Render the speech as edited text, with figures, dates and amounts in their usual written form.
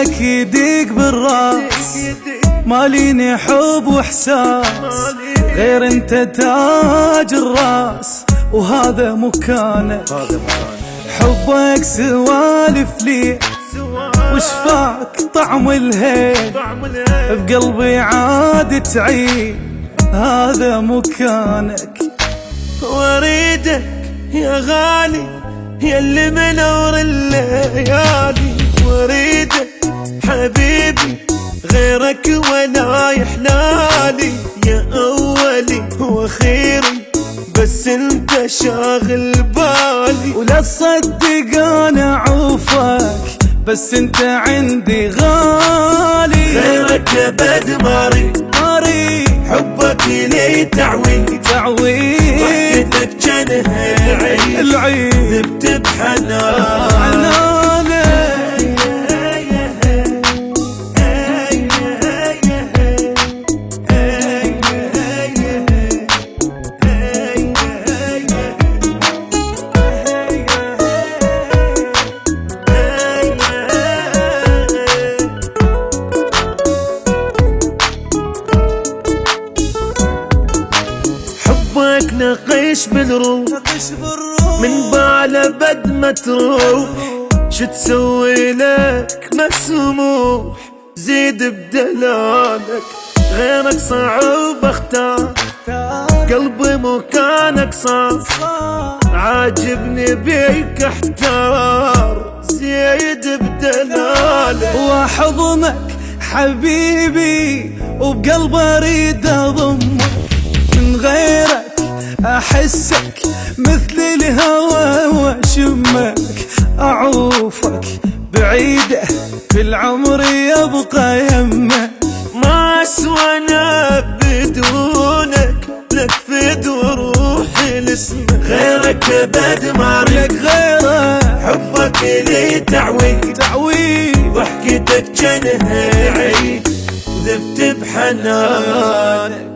حبك يديك بالراس، ماليني حب واحساس غير انت تاج الراس، وهذا مكانك. حبك سوالف لي وشفاك طعم الهيل، بقلبي عاد تعيد هذا مكانك. واريدك يا غالي يا اللي منور الليالي، واريدك حبيبي غيرك ولا يحلالي، يا اولي واخيري بس انت شاغل بالي. ولا تصدق انا عوفك بس انت عندي غالي، غيرك ابد ماري حبك لي تعويد ضحكتك جنها العيد ذبت بحنانك. حبك نقش بالروح من بعل بد ما تروح، شو تسوي لك مسموح زيد بدلالك. غيرك صعب اختار قلبي مكانك صار، عاجبني بيك احتار زيد بدلالك. وحضنك حبيبي وبقلبي اريد اضمك، من غيرك احسك مثل الهوى واشمك، اعوفك بعيده في العمر يبقى يمك. ما اسوى انا بدونك لك فد وروحي لاسمك، غيرك ابد ما لك غيره حبك لي تعويد ضحكتك جنها عيد ذبت بحنانك.